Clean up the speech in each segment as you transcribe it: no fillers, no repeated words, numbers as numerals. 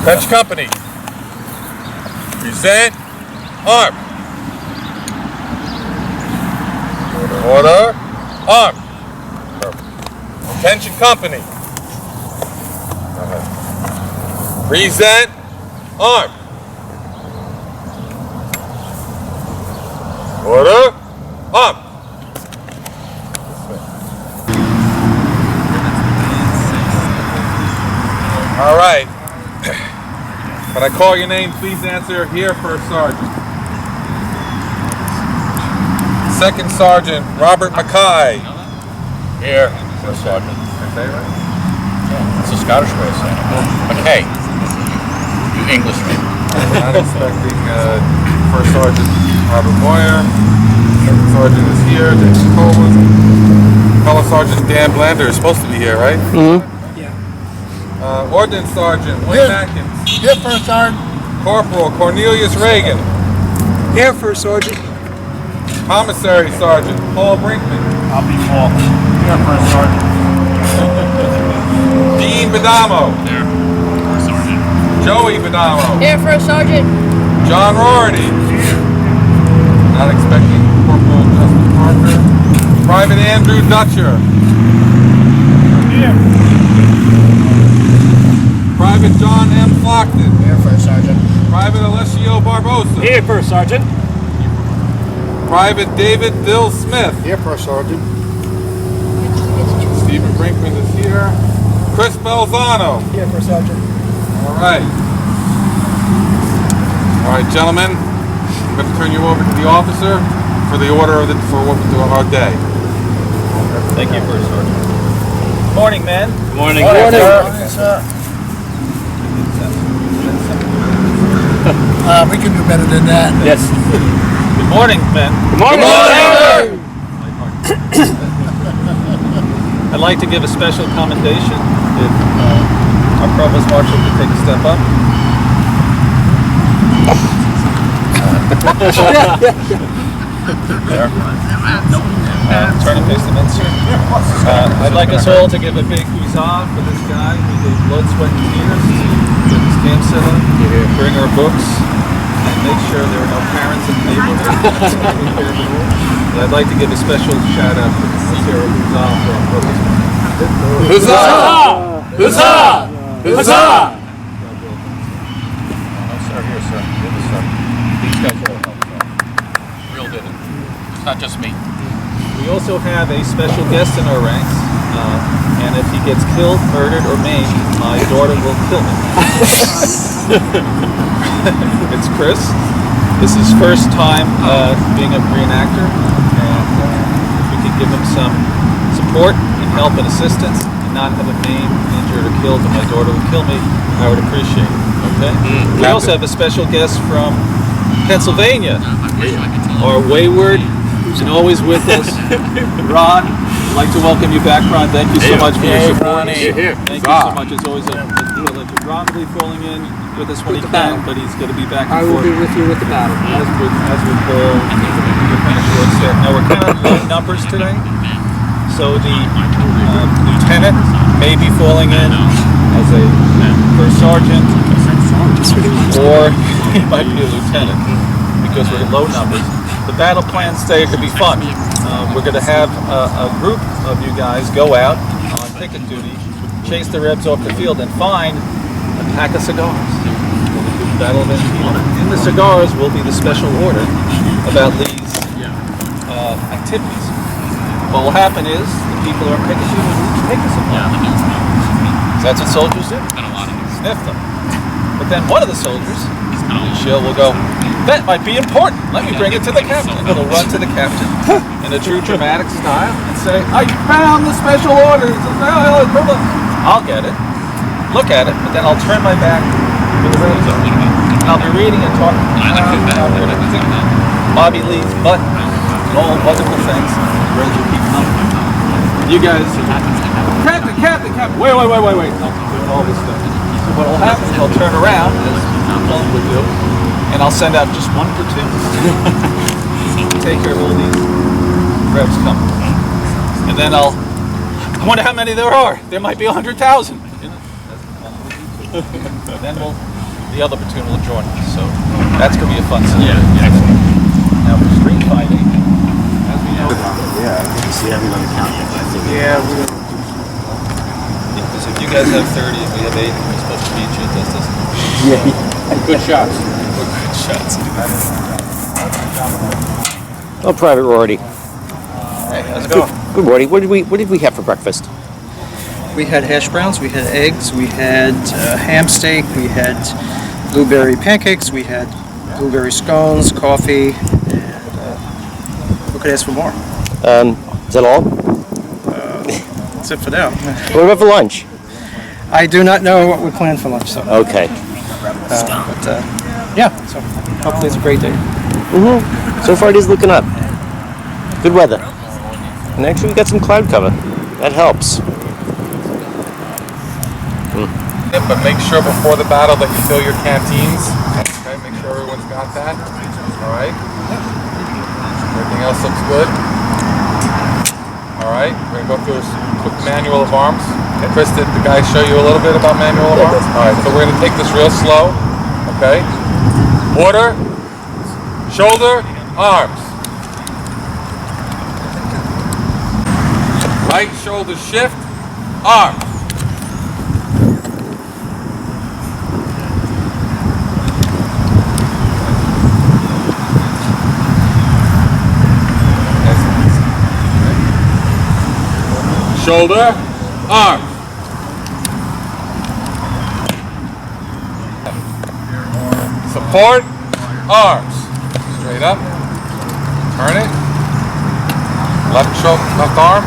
Attention company. Present. Arm. Order. Arm. Attention company. Present. Arm. Order. Arm. All right. When I call your name, please answer here, First Sergeant. Second Sergeant Robert Mackay. Here, First Sergeant. Did I say it right? It's a Scottish way of saying it. McKay. You Englishman. We're not expecting First Sergeant Robert Moyer. Second Sergeant is here, Jason Coleman. Fellow Sergeant Dan Blander is supposed to be here, right? Mm-hmm. Ordnance Sergeant Wayne Atkins. Here, First Sergeant. Corporal Cornelius Reagan. Here, First Sergeant. Commissary Sergeant Paul Brinkman. I'll be Paul. Here, First Sergeant. Dean Badamo. There. First Sergeant. Joey Badamo. Here, First Sergeant. John Rorty. Not expecting Corporal Justin Parker. Private Andrew Dutcher. Here. Private John M. Flockton. Here, First Sergeant. Private Alessio Barbosa. Here, First Sergeant. Private David Dill Smith. Here, First Sergeant. Stephen Brinkman is here. Chris Belzano. Here, First Sergeant. All right. All right, gentlemen. I'm going to turn you over to the officer for the order of our day. Thank you, First Sergeant. Morning, men. Morning. Morning. Sir. Sir. We can do better than that. Yes. Good morning, men. Good morning. I'd like to give a special commendation if our Provost Marshal could take a step up. There. Turn and face the men, sir. I'd like us all to give a big huzzah for this guy who gave blood, sweat, and tears to get this camp set up, bring our books, and make sure there are no parents in the neighborhood. And I'd like to give a special shout out to Sarah Huzzah for our Provost Marshal. Huzzah! Huzzah! Huzzah! Sir, here, sir. Here, sir. These guys all help us out. Real did it. It's not just me. We also have a special guest in our ranks, and if he gets killed, murdered, or maimed, my daughter will kill him. It's Chris. This is his first time being a reenactor, and if we could give him some support and help and assistance, and not have him maimed, injured, or killed, and my daughter will kill me, I would appreciate it. Okay. We also have a special guest from Pennsylvania, our wayward and always with us, Ron. I'd like to welcome you back, Ron. Thank you so much for your support. Thank you so much. It's always a privilege. Ron will be falling in with us when he can, but he's going to be back and forth. I will be with you with the battle. As with Bill and your transport staff. Now we're kind of low numbers today, so the lieutenant may be falling in as a first sergeant, or he might be a lieutenant because we're low numbers. The battle plans today could be fun. We're going to have a group of you guys go out on picket duty, chase the Rebs off the field, and find a pack of cigars. Battle of Antietam. In the cigars will be the special order about Lee's activities. What will happen is the people who are picket duty will take a cigar. That's what soldiers do. Sniff them. But then one of the soldiers, Shill, will go, "That might be important. Let me bring it to the captain." He'll run to the captain in a true dramatic style and say, "I found the special orders." I'll get it, look at it, but then I'll turn my back with the radio. And I'll be reading and talking about Bobby Lee's butt and all wonderful things. The girls will keep coming. You guys, Captain, wait. I'm doing all this stuff. So what will happen is I'll turn around, as Paul would do, and I'll send out just one platoon. Take care of all these Rebs coming. And then I wonder how many there are. There might be 100,000. You know? Then the other platoon will join us. So that's going to be a fun scene. Now for street fighting, as we know. Yeah, I didn't see everyone counting. Because if you guys have 30 and we have 8, we're supposed to beat you. That's just Good shots. good shots. Oh, Private Rorty. Hey, how's it going? Good morning. What did we have for breakfast? We had hash browns, we had eggs, we had ham steak, we had blueberry pancakes, we had blueberry scones, coffee, and who could ask for more? Is that all? That's it for now. What about for lunch? I do not know what we planned for lunch, so. Okay. Yeah, so hopefully it's a great day. So far it is looking up. Good weather. And actually we got some cloud cover. That helps. Yeah, but make sure before the battle that you fill your canteens. Okay, make sure everyone's got that. All right. Everything else looks good. All right. We're gonna go through a quick manual of arms. Chris, did the guy show you a little bit about manual of arms? All right. So we're gonna take this real slow. Okay. Order. Shoulder. Arms. Right shoulder shift. Arms. Shoulder, arm. Support, arms. Straight up. Turn it. Left shoulder, left arm.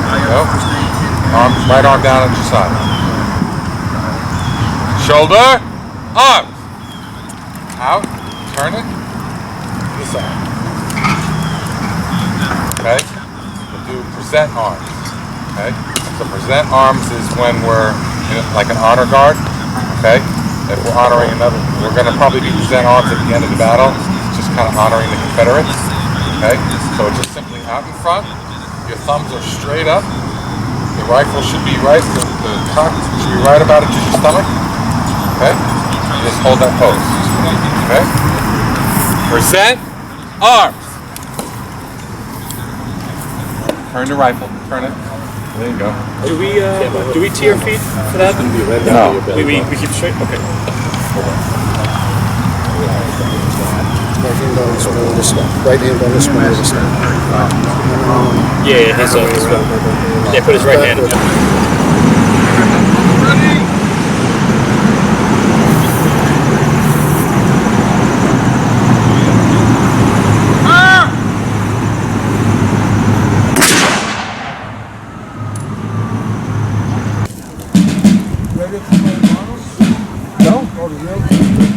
There you go. Right arm down at your side. Shoulder, arms. Out. Turn it. To the side. Okay. Do present arms. Okay? So present arms is when we're in like an honor guard. Okay? If we're honoring another, we're going to probably do present arms at the end of the battle. It's just kind of honoring the Confederates. Okay? So it's just simply out in front. Your thumbs are straight up. The rifle should be right. The cock should be right about it to your stomach. Okay? You just hold that pose. Okay? Present arms. Turn the rifle. Turn it. There you go. Do we tee our feet for that? No. We keep straight? Okay. Right hand on the spine of the stomach. Right hand on the spine of the stomach. Yeah, he's on. Yeah, put his right hand.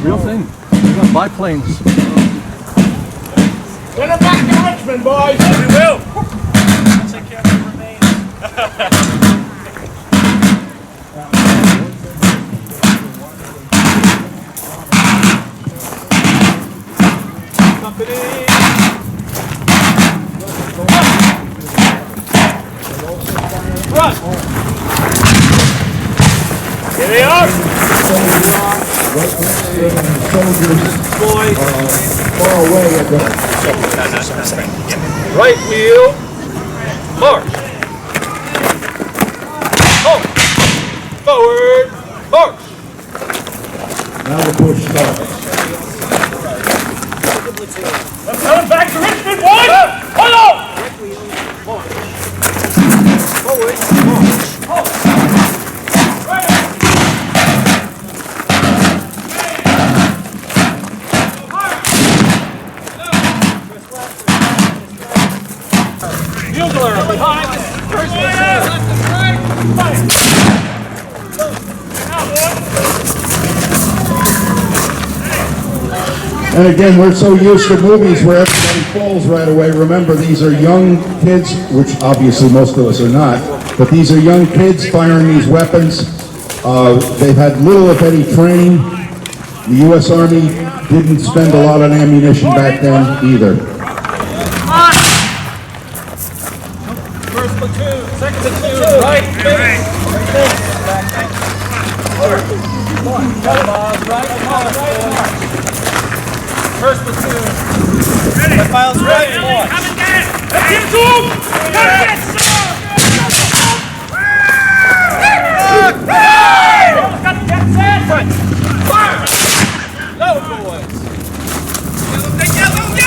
Real thing. We got biplanes. Get him back to Richmond, boys! We will! Take care of the remains. Company! Run! Here they are! Boys! Far away at the... Right wheel, march. Halt. Forward, march. Now the push starts. I'm coming back to Richmond, boys. Hold on. Right wheel, march. Forward, march. Halt. Bugler behind. First one, left and right. Fight. And again, we're so used to movies where everybody falls right away. Remember, these are young kids, which obviously most of us are not, but these are young kids firing these weapons. They've had little, if any, training. The U.S. Army didn't spend a lot on ammunition back then either. First platoon, second platoon, right, First platoon. The file's ready. Coming down! Let's get to him! Got to get set! Fire! Go, boys. Let's go! Let's go!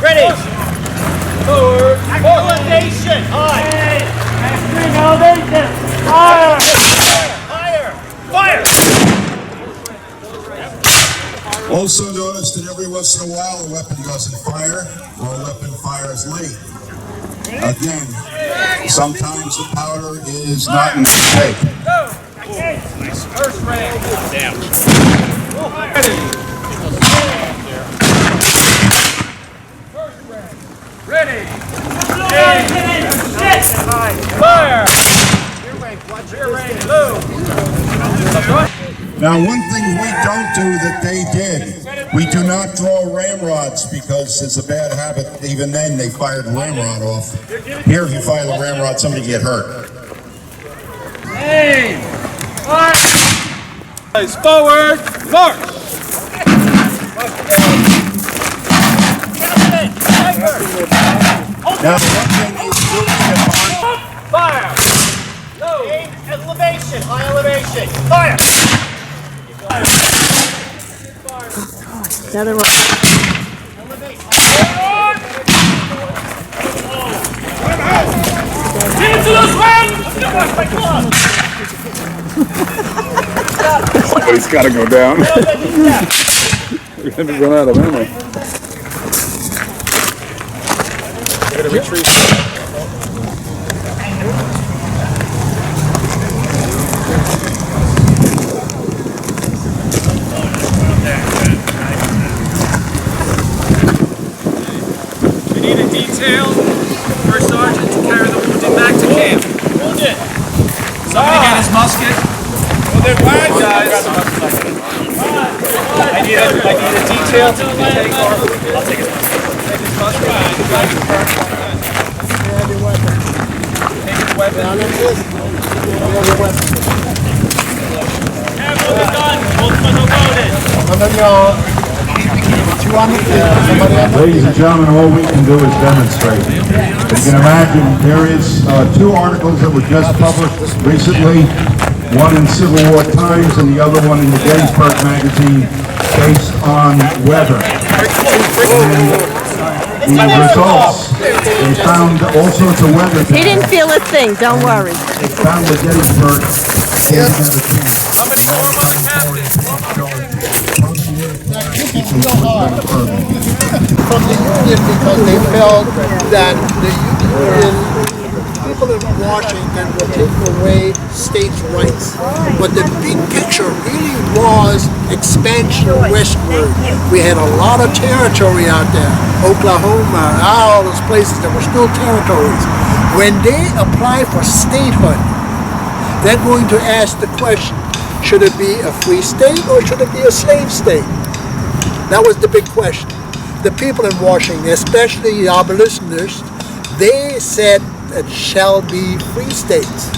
Ready. Forward. Elevation. High. Elevation! Fire! Higher. Fire. Also notice that every once in a while a weapon doesn't fire or a weapon fires late. Again, sometimes the powder is not in good shape. First rank. Down. Ready. Fire! Rear rank, blue. Now, one thing we don't do that they did, we do not draw ramrods because it's a bad habit. Even then, they fired the ramrod off. Here, if you fire the ramrod, somebody get hurt. Aim! Fire! Guys, forward. March. Now, one thing is really Fire! Low. Elevation. High elevation. Fire. The other one. Into the swim! Somebody's got to go down. We're going to run out of ammo. We're going to retreat. We need a detail, first sergeant, to carry the wounded back to camp. Wounded! Somebody get his musket. Wounded, wide guys. I need a detail to take our... I'll take his musket. Take his musket. Take his weapon. Take his weapon. Careful with the gun. Both guns are loaded. Ladies and gentlemen, all we can do is demonstrate. As you can imagine, there is 2 articles that were just published recently, one in Civil War Times and the other one in the Gettysburg magazine, based on weather. And the results, they found all sorts of weather. He didn't feel a thing, don't worry. They found that Gettysburg came together too. From the Union because they felt that the Union people in Washington were taking away states' rights. But the big picture really was expansion westward. We had a lot of territory out there, Oklahoma, all those places that were still territories. When they apply for statehood, they're going to ask the question, should it be a free state or should it be a slave state? That was the big question. The people in Washington, especially the abolitionists, they said it shall be free states.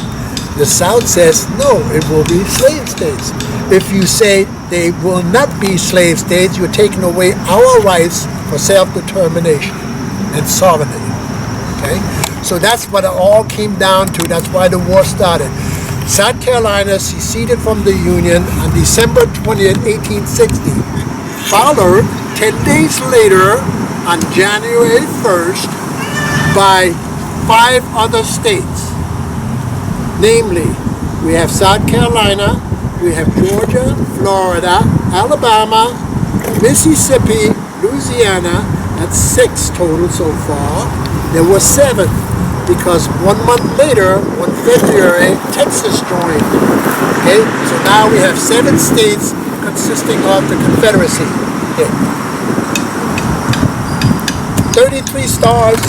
The South says, no, it will be slave states. If you say they will not be slave states, you're taking away our rights for self-determination and sovereignty. Okay? So that's what it all came down to. That's why the war started. South Carolina seceded from the Union on December 20th, 1860. Followed 10 days later, on January 1st, by 5 other states. Namely, we have South Carolina, we have Georgia, Florida, Alabama, Mississippi, Louisiana. That's 6 total so far. There were 7 because 1 month later, 1 February, Texas joined. Okay, so now we have 7 states consisting of the Confederacy. Okay. 33 stars,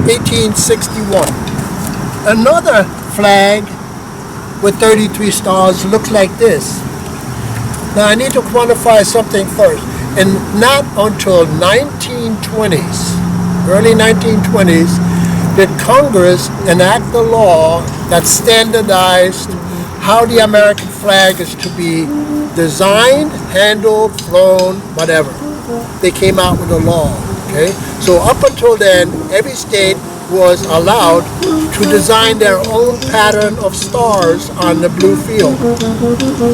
1861. Another flag with 33 stars looks like this. Now I need to quantify something first. And not until 1920s, early 1920s, did Congress enact a law that standardized how the American flag is to be designed, handled, flown, whatever. They came out with a law, okay? So up until then, every state was allowed to design their own pattern of stars on the blue field.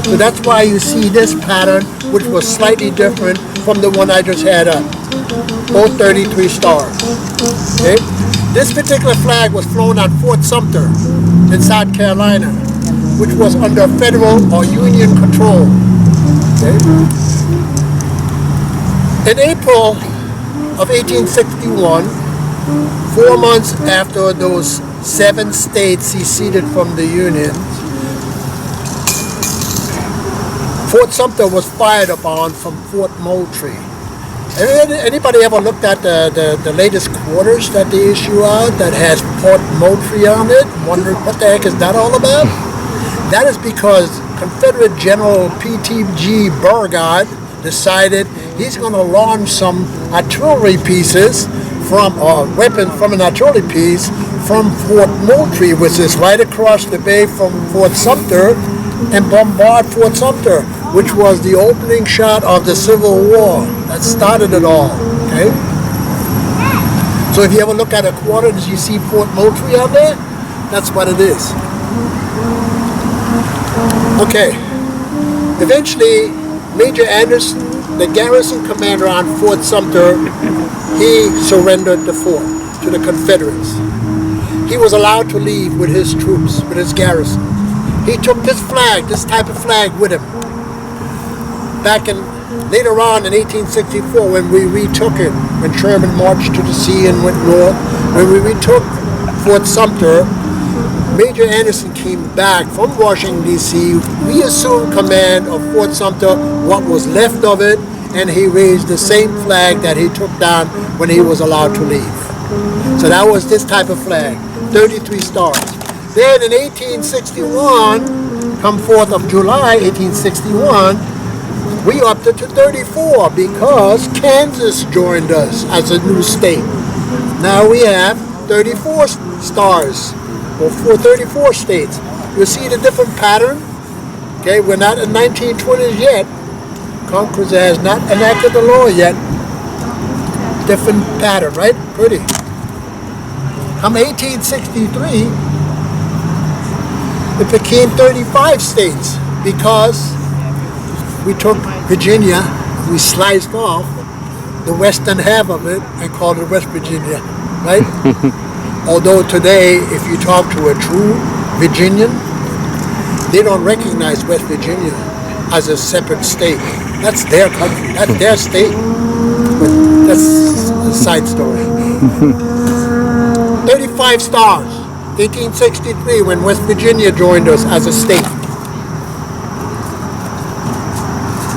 So that's why you see this pattern, which was slightly different from the one I just had up. Both 33 stars, okay? This particular flag was flown on Fort Sumter in South Carolina, which was under federal or Union control. Okay? In April of 1861, 4 months after those 7 states seceded from the Union, Fort Sumter was fired upon from Fort Moultrie. Anybody ever looked at the latest quarters that they issue out that has Fort Moultrie on it? Wondering what the heck is that all about? That is because Confederate General P.T.G. Beauregard decided he's going to launch some artillery pieces from, or weapons from an artillery piece from Fort Moultrie, which is right across the bay from Fort Sumter, and bombard Fort Sumter, which was the opening shot of the Civil War. That started it all, okay? So if you ever look at a quarter, does you see Fort Moultrie on there? That's what it is. Okay. Eventually, Major Anderson, the garrison commander on Fort Sumter, he surrendered the fort to the Confederates. He was allowed to leave with his troops, with his garrison. He took this flag, this type of flag, with him. Later on in 1864, when we retook it, when Sherman marched to the sea and went north, when we retook Fort Sumter, Major Anderson came back from Washington, D.C., reassumed command of Fort Sumter, what was left of it, and he raised the same flag that he took down when he was allowed to leave. So that was this type of flag, 33 stars. Then in 1861, come 4th of July, 1861, we upped it to 34 because Kansas joined us as a new state. Now we have 34 stars, or 34 states. You see the different pattern? Okay, we're not in 1920s yet. Congress has not enacted the law yet. Different pattern, right? Pretty. Come 1863, it became 35 states because we took Virginia, we sliced off the western half of it and called it West Virginia, right? Although today, if you talk to a true Virginian, they don't recognize West Virginia as a separate state. That's their country, that's their state. But that's a side story. 35 stars, 1863, when West Virginia joined us as a state.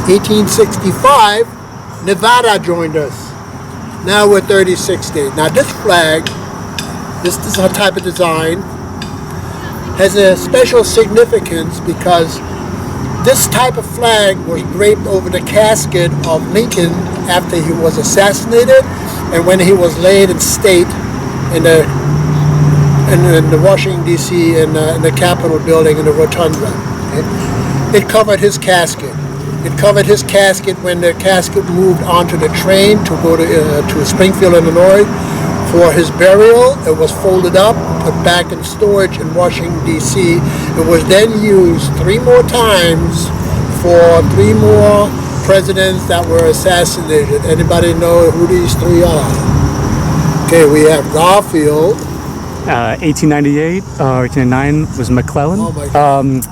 1865, Nevada joined us. Now we're 36 states. Now this flag, this is our type of design, has a special significance because this type of flag was draped over the casket of Lincoln after he was assassinated and when he was laid in state in the Washington, D.C., in the Capitol building in the Rotunda. Okay? It covered his casket. It covered his casket when the casket moved onto the train to go to Springfield, Illinois. For his burial, it was folded up, put back in storage in Washington, D.C. It was then used 3 more times for 3 more presidents that were assassinated. Anybody know who these 3 are? Okay, we have Garfield. 1898 or 1809 was McClellan. Oh my God.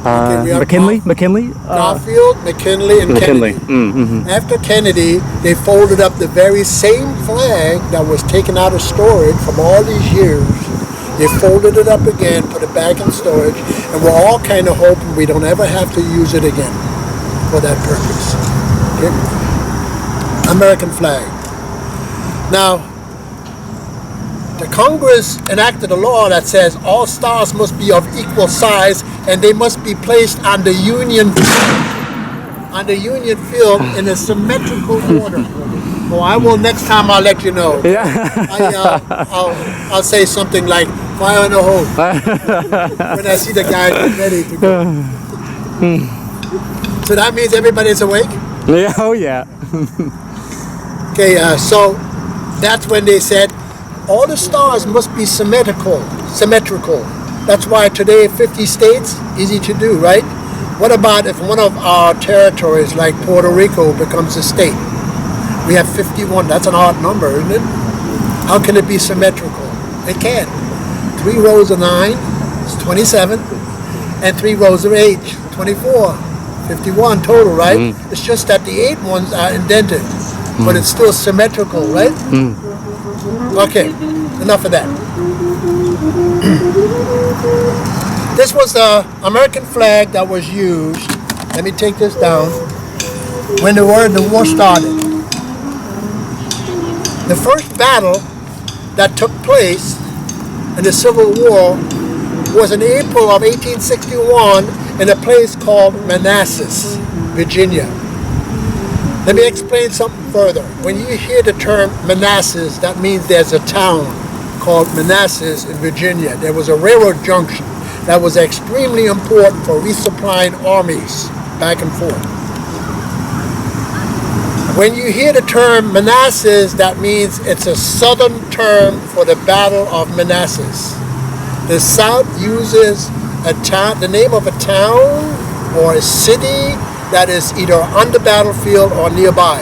McKinley. Garfield, McKinley, and Kennedy. After Kennedy, they folded up the very same flag that was taken out of storage from all these years. They folded it up again, put it back in storage, and we're all kind of hoping we don't ever have to use it again for that purpose. Okay? American flag. Now, the Congress enacted a law that says all stars must be of equal size and they must be placed on the Union on the Union field in a symmetrical order. Oh, I will next time. I'll let you know. Yeah. I'll say something like fire in the hole when I see the guy ready to go. So that means everybody's awake. Yeah. Oh yeah. Okay, so that's when they said all the stars must be symmetrical. That's why today 50 states, easy to do, right? What about if one of our territories, like Puerto Rico, becomes a state? We have 51. That's an odd number, isn't it? How can it be symmetrical? It can't. 3 rows of 9 is 27, and 3 rows of 8, 24. 51 total, right? It's just that the 8 ones are indented, but it's still symmetrical, right? Okay, enough of that. This was the American flag that was used. Let me take this down. When the war started. The first battle that took place in the Civil War was in April of 1861 in a place called Manassas, Virginia. Let me explain something further. When you hear the term Manassas, that means there's a town called Manassas in Virginia. There was a railroad junction that was extremely important for resupplying armies back and forth. When you hear the term Manassas, that means it's a southern term for the Battle of Manassas. The South uses the name of a town or a city that is either on the battlefield or nearby,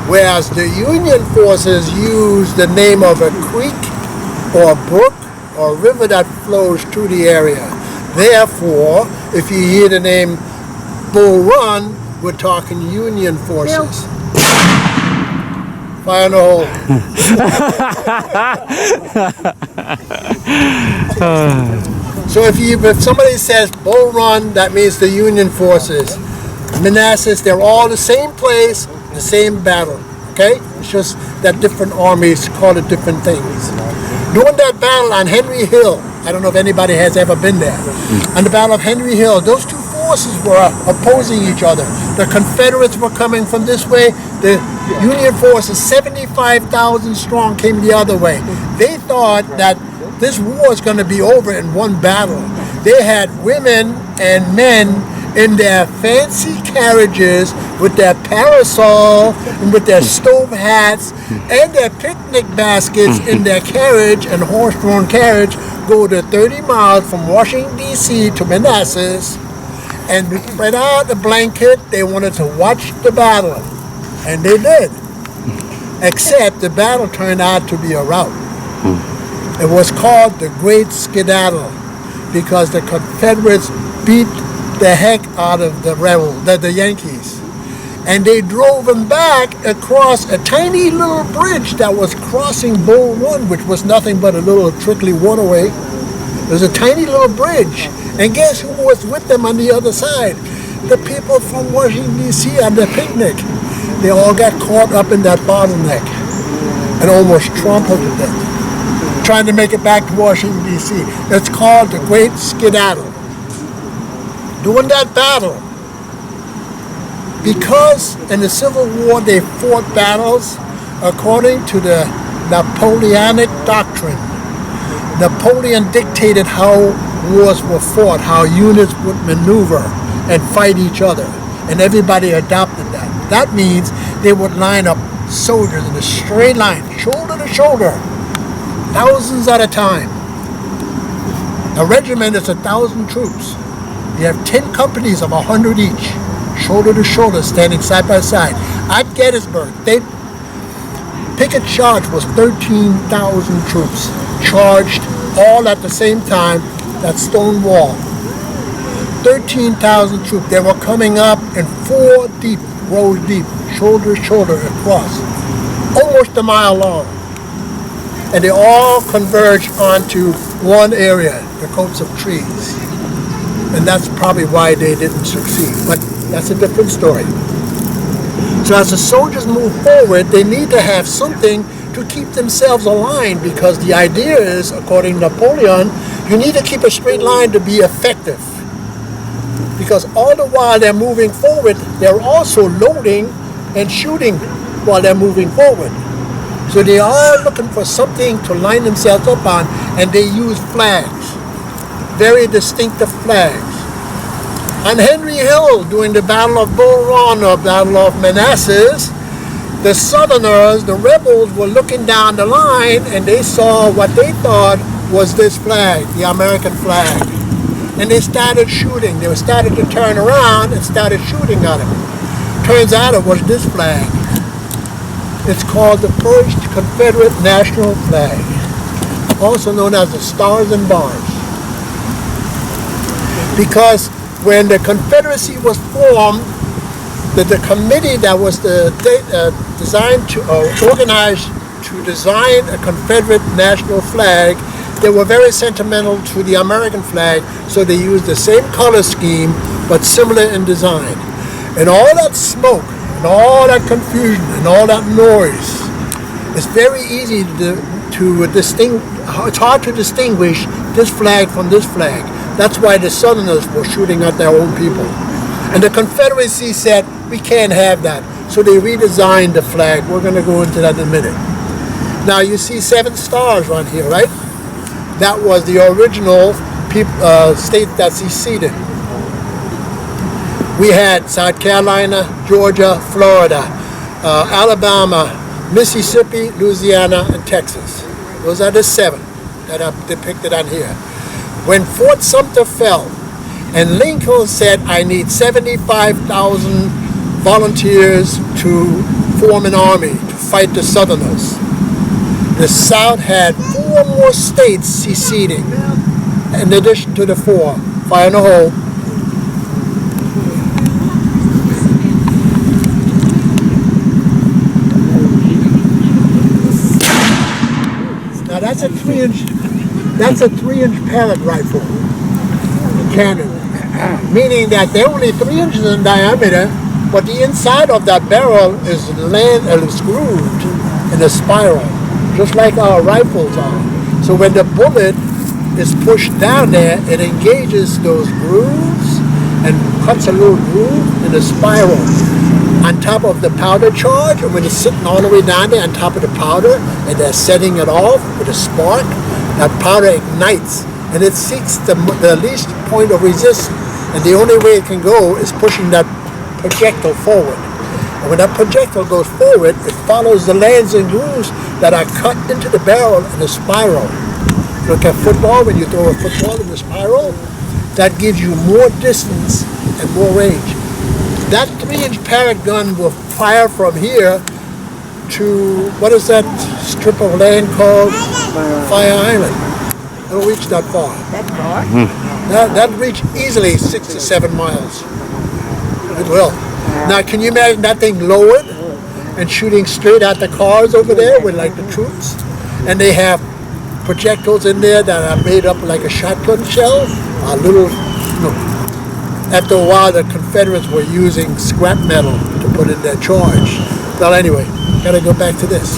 whereas the Union forces use the name of a creek or a brook or a river that flows through the area. Therefore, if you hear the name Bull Run, we're talking Union forces. Fire in the hole. So if somebody says Bull Run, that means the Union forces. Manassas, they're all the same place, the same battle. Okay? It's just that different armies call it different things. During that battle on Henry Hill, I don't know if anybody has ever been there. On the Battle of Henry Hill, those two forces were opposing each other. The Confederates were coming from this way. The Union forces, 75,000 strong, came the other way. They thought that this war is going to be over in one battle. They had women and men in their fancy carriages with their parasol and with their stove hats and their picnic baskets in their carriage and horse-drawn carriage, go to 30 miles from Washington, D.C. to Manassas, and spread out the blanket. They wanted to watch the battle, and they did. Except the battle turned out to be a rout. It was called the Great Skedaddle because the Confederates beat the heck out of the Yankees. And they drove them back across a tiny little bridge that was crossing Bull Run, which was nothing but a little trickly waterway. It was a tiny little bridge. And guess who was with them on the other side? The people from Washington, D.C. on their picnic. They all got caught up in that bottleneck and almost trampled to death, trying to make it back to Washington, D.C. It's called the Great Skedaddle. During that battle, because in the Civil War they fought battles according to the Napoleonic doctrine. Napoleon dictated how wars were fought, how units would maneuver and fight each other, and everybody adopted that. That means they would line up soldiers in a straight line, shoulder to shoulder, thousands at a time. A regiment is 1,000 troops. You have 10 companies of 100 each, shoulder to shoulder, standing side by side. At Gettysburg, picket charge was 13,000 troops, charged all at the same time, that stone wall. 13,000 troops. They were coming up in 4 deep, rows deep, shoulder to shoulder across, almost a mile long. And they all converged onto one area, the copse of trees. And that's probably why they didn't succeed, but that's a different story. So as the soldiers move forward, they need to have something to keep themselves aligned, because the idea is, according to Napoleon, you need to keep a straight line to be effective. because all the while they're moving forward, they're also loading and shooting while they're moving forward. So they are looking for something to line themselves up on, and they use flags, very distinctive flags. On Henry Hill, during the Battle of Bull Run or Battle of Manassas, the Southerners, the rebels, were looking down the line and they saw what they thought was this flag, the American flag. And they started shooting. They started to turn around and started shooting at it. Turns out it was this flag. It's called the first Confederate national flag, also known as the Stars and Bars. Because when the Confederacy was formed, the committee that was designed to organized to design a Confederate national flag, they were very sentimental to the American flag, so they used the same color scheme but similar in design. And all that smoke and all that confusion and all that noise, it's very easy to distinguish. It's hard to distinguish this flag from this flag. That's why the Southerners were shooting at their own people. And the Confederacy said, we can't have that. So they redesigned the flag. We're going to go into that in a minute. Now you see 7 stars on here, right? That was the original state that seceded. We had South Carolina, Georgia, Florida, Alabama, Mississippi, Louisiana, and Texas. Those are the 7 that are depicted on here. When Fort Sumter fell, and Lincoln said, I need 75,000 volunteers to form an army to fight the Southerners. The South had 4 more states seceding, in addition to the 4. Fire in the hole. Now that's a 3-inch pellet rifle cannon, meaning that they're only 3 inches in diameter, but the inside of that barrel is grooved in a spiral, just like our rifles are. So when the bullet is pushed down there, it engages those grooves and cuts a little groove in a spiral on top of the powder charge. And when it's sitting all the way down there on top of the powder and they're setting it off with a spark, that powder ignites and it seeks the least point of resistance. And the only way it can go is pushing that projectile forward. And when that projectile goes forward, it follows the lands and grooves that are cut into the barrel in a spiral. Look at football, when you throw a football in a spiral, that gives you more distance and more range. That 3-inch parrot gun will fire from here to, what is that strip of land called? Fire Island. It'll reach that far. That far? That'll reach easily 6 to 7 miles. It will. Now, can you imagine that thing lowered and shooting straight at the cars over there with like the troops? And they have projectiles in there that are made up like a shotgun shell, a little, After a while, the Confederates were using scrap metal to put in their charge. Well, anyway, gotta go back to this.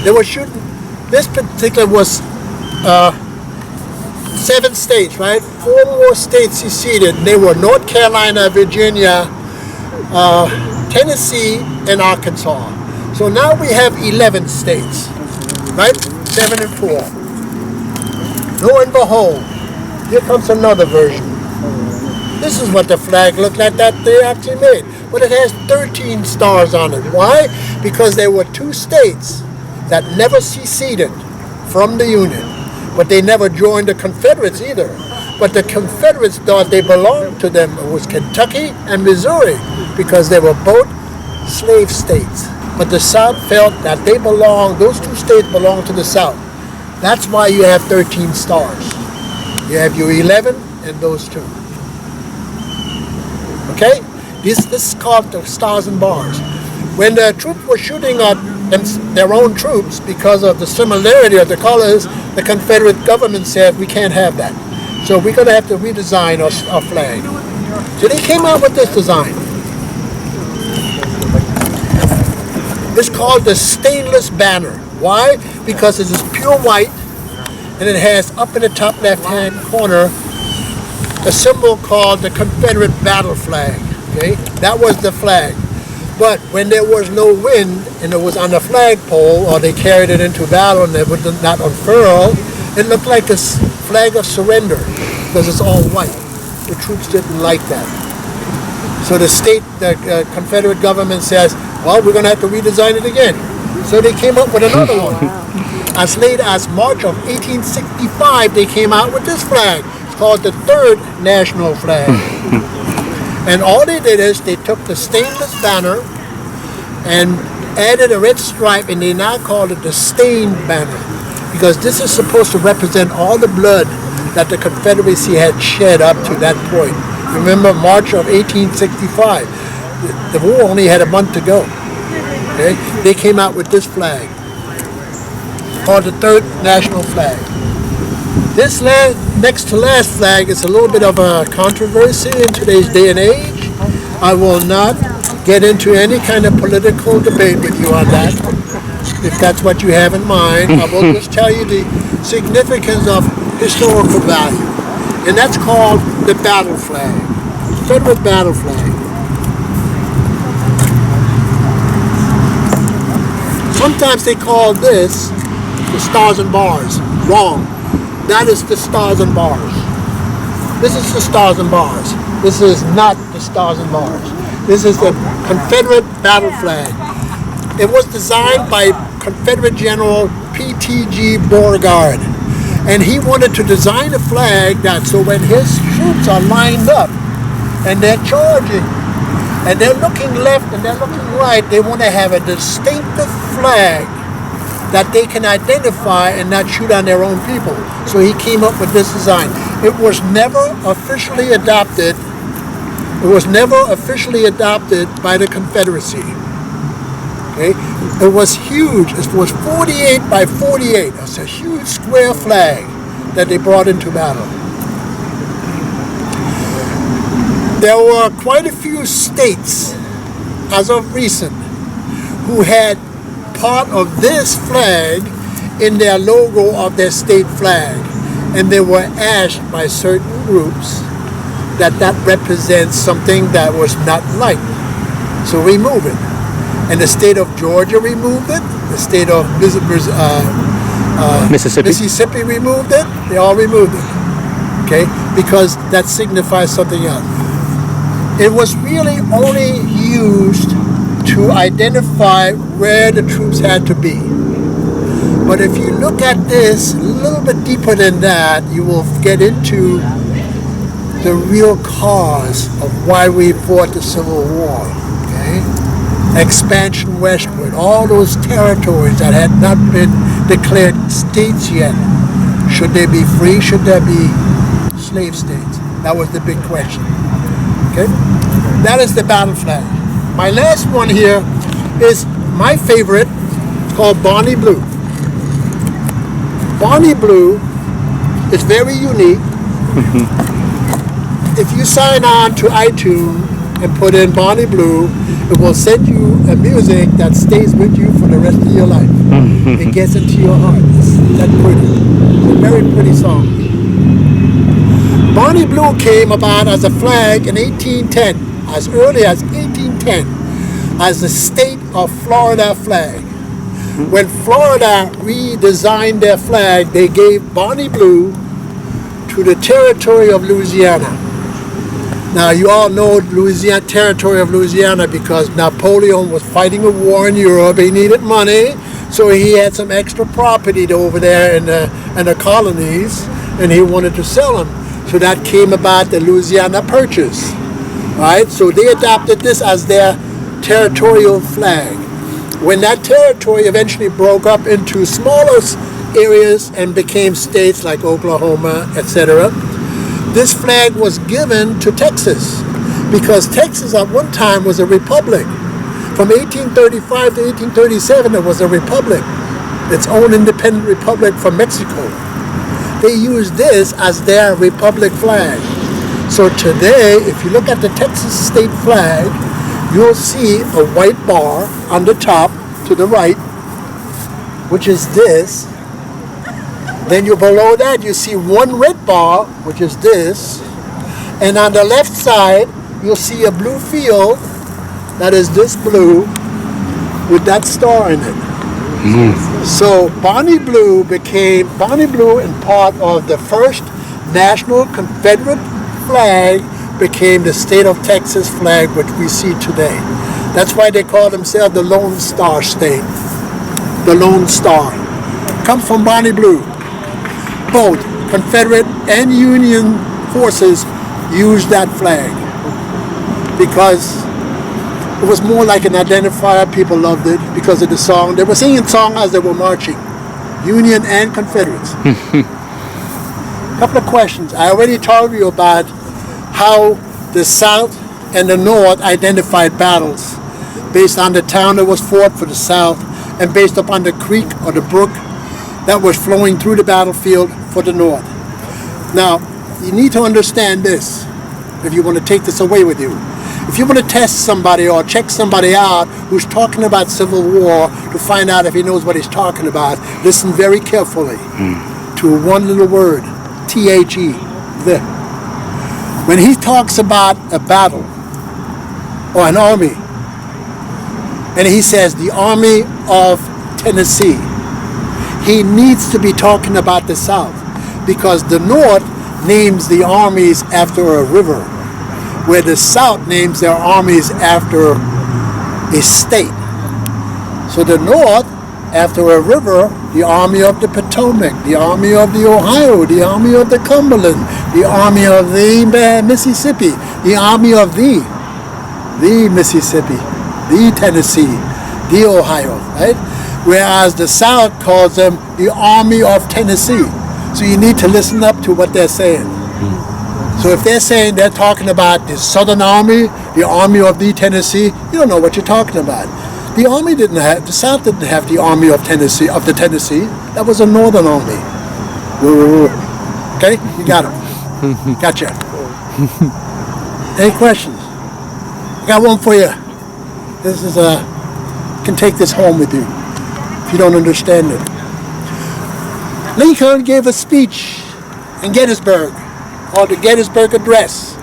They were shooting. This particular was 7 states, right? 4 more states seceded. They were North Carolina, Virginia, Tennessee, and Arkansas. So now we have 11 states, right? 7 and 4. Lo and behold, here comes another version. This is what the flag looked like that they actually made. But it has 13 stars on it. Why? Because there were 2 states that never seceded from the Union. But they never joined the Confederates either. But the Confederates thought they belonged to them. It was Kentucky and Missouri, because they were both slave states. But the South felt that they belonged, those 2 states belonged to the South. That's why you have 13 stars. You have your 11 and those 2. Okay? This is called the Stars and Bars. When the troops were shooting at their own troops because of the similarity of the colors, the Confederate government said, we can't have that. So we're going to have to redesign our flag. So they came out with this design. It's called the stainless banner. Why? Because it is pure white, and it has up in the top left-hand corner a symbol called the Confederate battle flag. Okay, that was the flag. But when there was no wind and it was on the flagpole, or they carried it into battle and it would not unfurl, it looked like a flag of surrender because it's all white. The troops didn't like that. So the Confederate government says, well, we're going to have to redesign it again. So they came up with another one. As late as March of 1865, they came out with this flag. It's called the Third National Flag. And all they did is they took the stainless banner and added a red stripe, and they now call it the stained banner, because this is supposed to represent all the blood that the Confederacy had shed up to that point. Remember, March of 1865, the war only had a month to go. Okay? They came out with this flag, called the Third National Flag. This next to last flag is a little bit of a controversy in today's day and age. I will not get into any kind of political debate with you on that, if that's what you have in mind. I will just tell you the significance of historical value, and that's called the battle flag, Confederate battle flag. Sometimes they call this the Stars and Bars. Wrong. That is the Stars and Bars. This is the Stars and Bars. This is not the Stars and Bars. This is the Confederate battle flag. It was designed by Confederate General P.T.G. Beauregard. And he wanted to design a flag that so when his troops are lined up and they're charging and they're looking left and they're looking right, they want to have a distinctive flag that they can identify and not shoot on their own people. So he came up with this design. It was never officially adopted. It was never officially adopted by the Confederacy. Okay? It was huge. It was 48 by 48. It's a huge square flag that they brought into battle. There were quite a few states, as of recent, who had part of this flag in their logo of their state flag, and they were asked by certain groups that represents something that was not liked, so remove it. And the state of Georgia removed it, the state of Mississippi removed it, they all removed it, okay, because that signifies something else. It was really only used to identify where the troops had to be. But if you look at this a little bit deeper than that, you will get into the real cause of why we fought the Civil War. Okay? Expansion westward, all those territories that had not been declared states yet. Should they be free? Should there be slave states? That was the big question. Okay? That is the battle flag. My last one here is my favorite. It's called Bonnie Blue. Bonnie Blue is very unique. If you sign on to iTunes and put in Bonnie Blue, it will send you a music that stays with you for the rest of your life. It gets into your heart. It's that pretty. It's a very pretty song. Bonnie Blue came about as a flag in 1810. As early as 1810, as the state of Florida flag. When Florida redesigned their flag, they gave Bonnie Blue to the territory of Louisiana. Now, you all know Louisiana, territory of Louisiana, because Napoleon was fighting a war in Europe. He needed money, so he had some extra property over there in the colonies, and he wanted to sell them. So that came about the Louisiana Purchase. Right? So they adopted this as their territorial flag. When that territory eventually broke up into smaller areas and became states like Oklahoma, etc., this flag was given to Texas, because Texas at one time was a republic. From 1835 to 1837, it was a republic, its own independent republic from Mexico. They used this as their republic flag. So today, if you look at the Texas state flag, you'll see a white bar on the top to the right, which is this. Then below that, you see one red bar, which is this. And on the left side, you'll see a blue field that is this blue with that star in it. So Bonnie Blue and part of the first national Confederate flag became the state of Texas flag, which we see today. That's why they call themselves the Lone Star State. The Lone Star. Comes from Bonnie Blue. Both Confederate and Union forces used that flag because it was more like an identifier. People loved it because of the song. They were singing song as they were marching. Union and Confederates. Couple of questions. I already told you about how the South and the North identified battles based on the town that was fought for the South and based upon the creek or the brook that was flowing through the battlefield for the North. Now, you need to understand this if you want to take this away with you. If you want to test somebody or check somebody out who's talking about Civil War to find out if he knows what he's talking about, listen very carefully to one little word, T-H-E, the. When he talks about a battle or an army, and he says the Army of Tennessee, he needs to be talking about the South because the North names the armies after a river, where the South names their armies after a state. So the North, after a river, the Army of the Potomac, the Army of the Ohio, the Army of the Cumberland, the Army of the Mississippi, the Army of the Mississippi, the Tennessee, the Ohio, right? Whereas the South calls them the Army of Tennessee. So you need to listen up to what they're saying. So if they're saying they're talking about the Southern Army, the Army of the Tennessee, you don't know what you're talking about. The South didn't have the Army of Tennessee, That was a Northern Army. Okay, you got it. Gotcha. Any questions? I got one for you. This is you can take this home with you if you don't understand it. Lincoln gave a speech in Gettysburg, called the Gettysburg Address,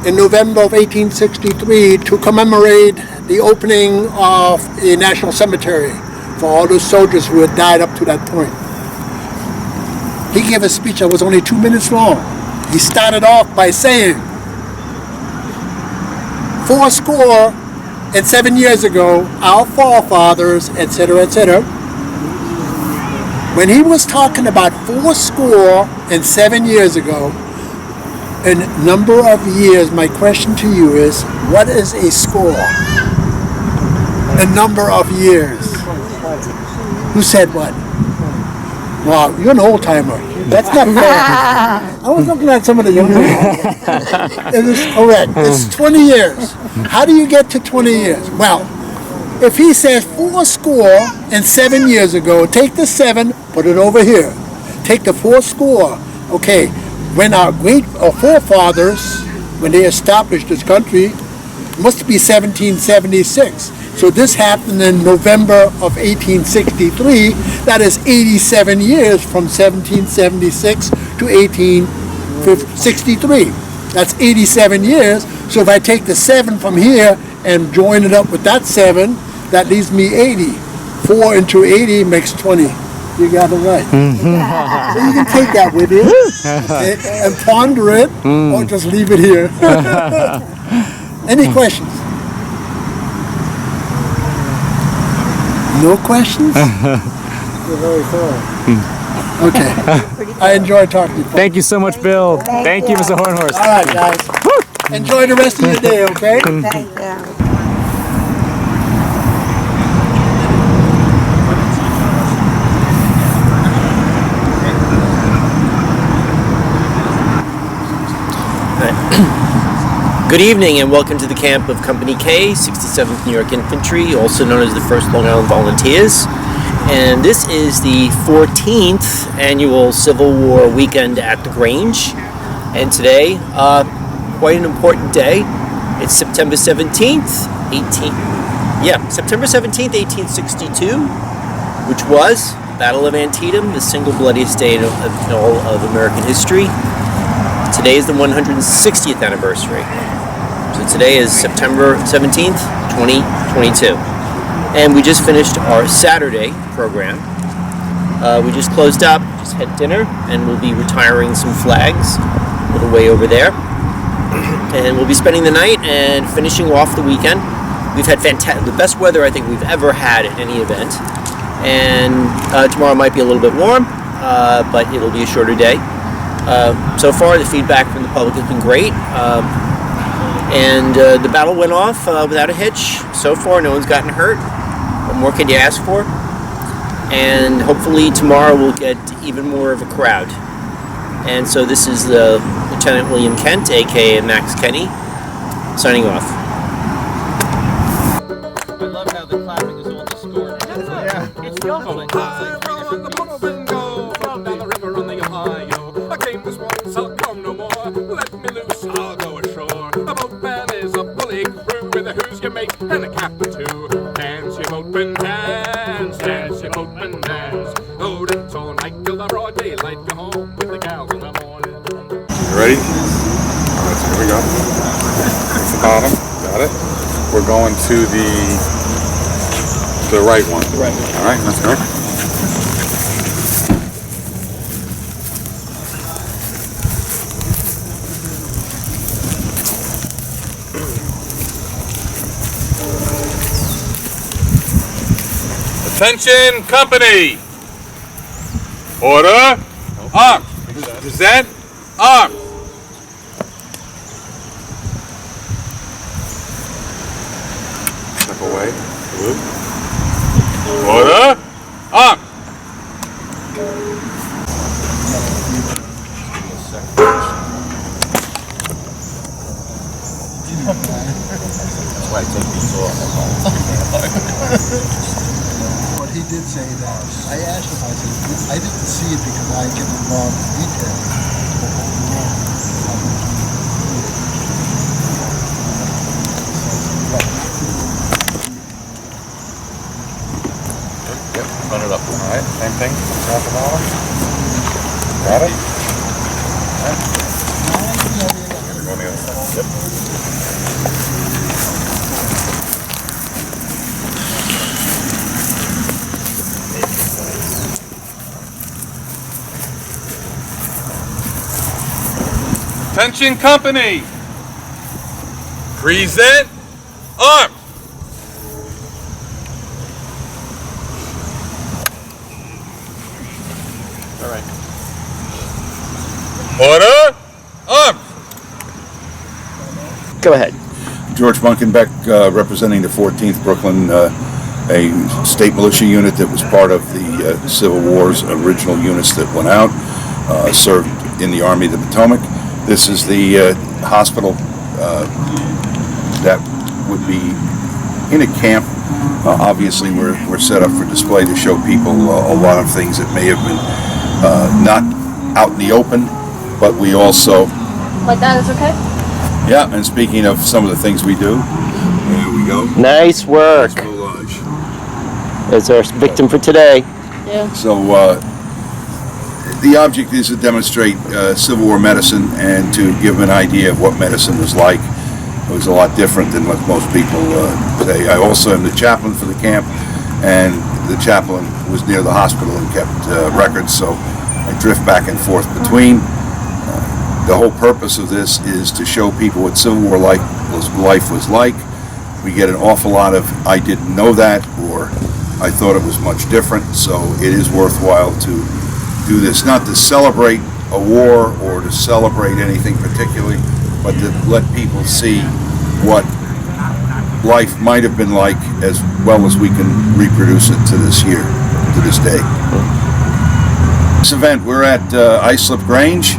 in November of 1863 to commemorate the opening of a national cemetery for all those soldiers who had died up to that point. He gave a speech that was only 2 minutes long. He started off by saying, 407 years ago, our forefathers, etc., etc. When he was talking about 407 years ago, a number of years, my question to you is, what is a score? A number of years. Who said what? Wow, you're an old timer. That's not fair. I was looking at some of the younger ones. It is correct. It's 20 years. How do you get to 20 years? Well, if he says 407 years ago, take the 7, put it over here. Take the 4. Okay, when our forefathers, when they established this country, it must be 1776. So this happened in November of 1863. That is 87 years from 1776 to 1863. That's 87 years. So if I take the 7 from here and join it up with that 7, that leaves me 80. 4 into 80 makes 20. You got it right. So you can take that with you and ponder it, or just leave it here. Any questions? No questions? You're very thorough. Okay. I enjoy talking to you. Thank you so much, Bill. Thank you, Mr. Hornhorse. All right, guys. Enjoy the rest of your day, okay? Thank you. Good evening and welcome to the camp of Company K, 67th New York Infantry, also known as the 1st Long Island Volunteers. And this is the 14th annual Civil War weekend at the Grange. And today, quite an important day. It's September 17th, September 17th, 1862, which was Battle of Antietam, the single bloodiest day in all of American history. Today is the 160th anniversary. So today is September 17th, 2022. And we just finished our Saturday program. We just closed up, just had dinner, and we'll be retiring some flags a little way over there. And we'll be spending the night and finishing off the weekend. We've had the best weather I think we've ever had at any event. And tomorrow might be a little bit warm, but it'll be a shorter day. So far, the feedback from the public has been great. And the battle went off without a hitch. So far, no one's gotten hurt. What more can you ask for? And hopefully tomorrow we'll get even more of a crowd. And so this is Lieutenant William Kent, aka Max Kenny, signing off. I love how the clapping is all distorted. It's Down the river on the Ohio, I came this once, I'll come no more. Let me loose, I'll go ashore. A boatman is a bully crew with a who's your mate and a captain too. Dance your boatman, dance, dance your boatman, dance. Oh, dance all night till the broad daylight. Go home with the gals in the morning. You ready? Alright, so here we go. That's the bottom. Got it. We're going to the right one. The right one. Alright, let's go. Attention, company! Order! Arms! Present! Arms! Step away. Good. Order! Arms! That's why I take these off. But he did say that. I asked him, I said, I didn't see it because I get involved in detail. Yep, run it up. Alright, same thing. Drop the bottom. Got it? Alright. Go on the other side. Yep. Attention, company! Present arms! All right. Order! Arms! Go ahead. George Munkenbeck, representing the 14th Brooklyn, a state militia unit that was part of the Civil War's original units that went out, served in the Army of the Potomac. This is the hospital that would be in a camp. Obviously, we're set up for display to show people a lot of things that may have been not out in the open, but we also... Like that is okay? Yeah, and speaking of some of the things we do, there we go. Nice work. Nice collage. That's our victim for today. Yeah. So the object is to demonstrate Civil War medicine and to give an idea of what medicine was like. It was a lot different than what most people say. I also am the chaplain for the camp, and the chaplain was near the hospital and kept records, so I drift back and forth between. The whole purpose of this is to show people what Civil War life was like. We get an awful lot of, I didn't know that, or I thought it was much different, so it is worthwhile to do this, not to celebrate a war or to celebrate anything particularly, but to let people see what life might have been like as well as we can reproduce it to this year, to this day. This event, we're at Islip Grange,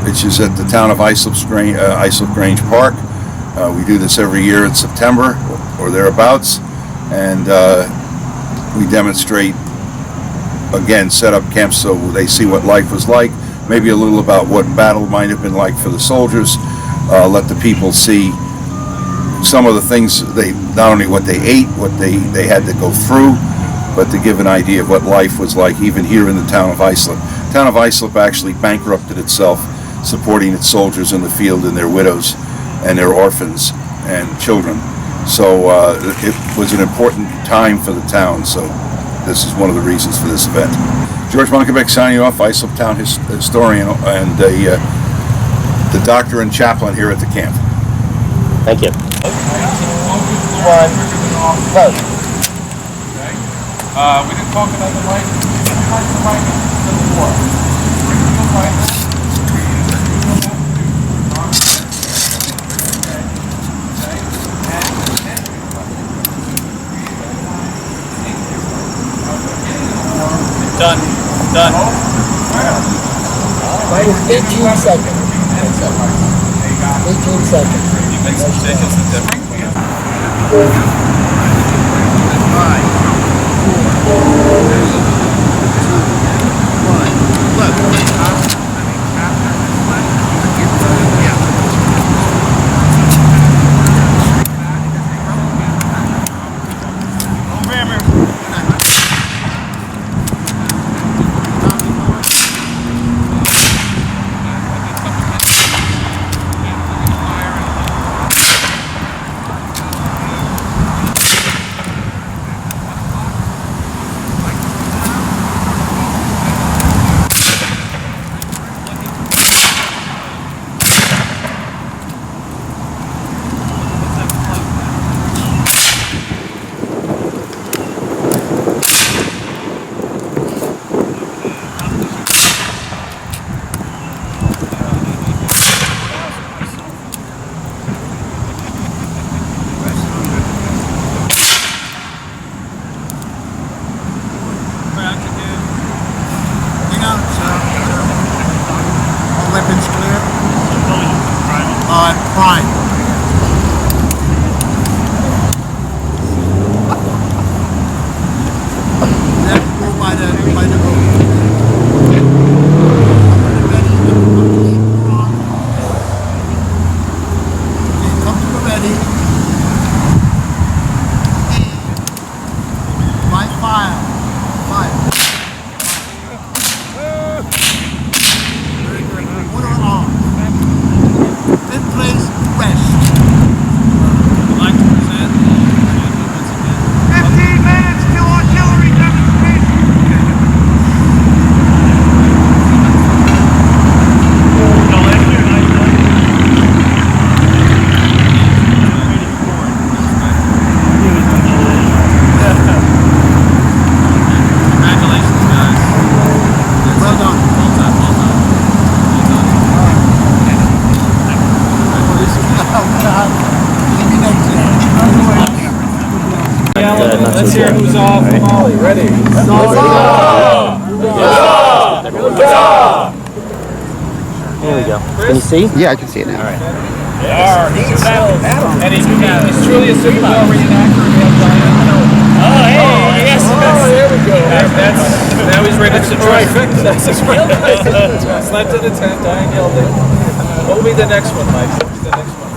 which is at the town of Islip Grange Park. We do this every year in September or thereabouts, and we demonstrate, again, set up camps so they see what life was like, maybe a little about what battle might have been like for the soldiers, let the people see some of the things, not only what they ate, what they had to go through, but to give an idea of what life was like even here in the town of Islip. The town of Islip actually bankrupted itself supporting its soldiers in the field and their widows and their orphans and children. So it was an important time for the town, so this is one of the reasons for this event. George Munkenbeck signing off, Islip Town historian and the doctor and chaplain here at the camp. Thank you. We didn't talk about the right. The right Civil War. Original right. Done. Done. Minus 18 seconds. 18 seconds. You make some seconds and then. 5, 4, 3, 2, 1. Left. Weapons clear? Prime. Let's go by the road. Okay, come to the ready. By fire. Fire. Place rest. I'd like to present once again. 15 minutes till artillery demonstration. Congratulations, guys. Well done. Well done. Well done. Let's hear who's off from Molly. Ready? There we go. Can you see? Yeah, I can see it now. And he's truly a Civil War reenactor. There we go. Now he's ready to trifecta. That's right. Slept in the tent, Diane yelled it. What will be the next one, Mike? What's the next one?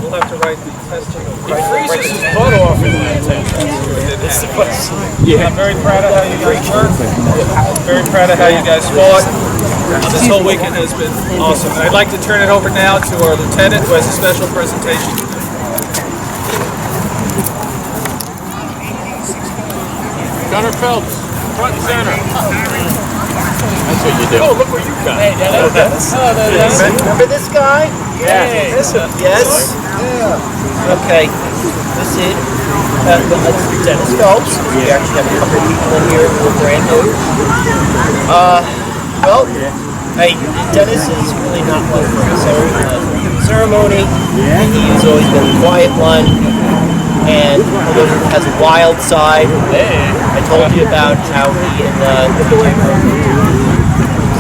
We'll have to write the test. He freezes his butt off in that tent. Yeah. I'm very proud of how you guys worked. Very proud of how you guys fought. This whole weekend has been awesome. And I'd like to turn it over now to our lieutenant who has a special presentation. Gunner Phelps, front and center. That's what you do. Oh, look where you got. Hey, Remember this guy? Yeah. Yes. Okay. This is Dennis Phelps. We actually have a couple of people in here who are brand new. Well, hey, Dennis is really not one for a ceremony. He has always been the quiet one, and has a wild side. I told you about how he in the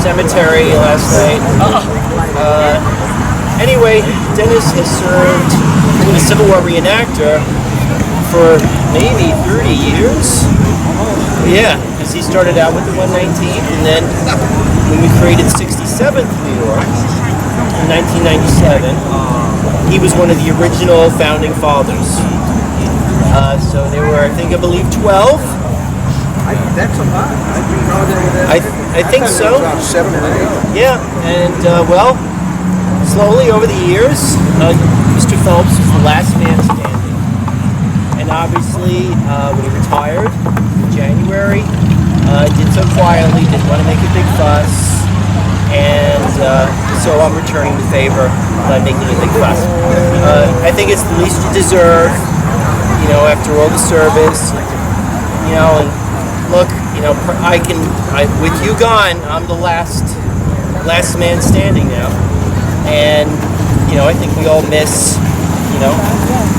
cemetery last night. Anyway, Dennis has served as a Civil War reenactor for maybe 30 years. Yeah, because he started out with the 119th, and then when we created 67th New York in 1997, he was one of the original founding fathers. So there were, I believe 12, That's a lot. I think so. About 7 or 8. Yeah, and well, slowly over the years, Mr. Phelps was the last man standing. And obviously, when he retired in January, did so quietly, didn't want to make a big fuss. And so I'm returning the favor by making a big fuss. I think it's the least you deserve, you know, after all the service, you know, and look, you know, with you gone, I'm the last man standing now. And, you know, I think we all miss, you know,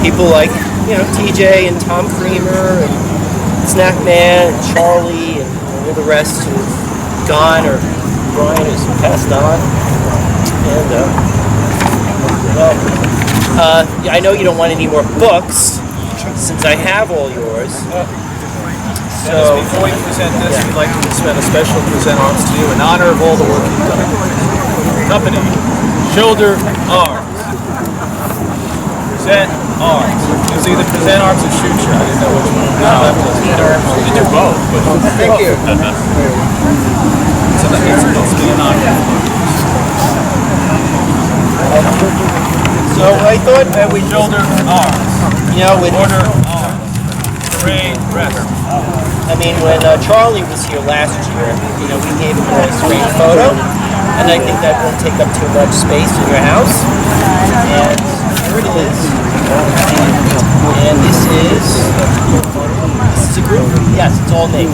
people like, you know, TJ and Tom Creamer and Snack Man and Charlie and all the rest who've gone, or Brian has passed on. And, well, I know you don't want any more books, since I have all yours. So before we present this, we'd like to spend a special present arms to you in honor of all the work you've done. Company, shoulder arms. Present arms. It was either present arms or shoot shot. I didn't know which one. You do both. Thank you. So that means it's been an honor. So I thought that we Shoulder arms. you know, with Order arms. Parade rest. I mean, when Charlie was here last year, you know, we gave him a nice framed photo, and I think that won't take up too much space in your house. And here it is. And this is a group. Yes, it's all me.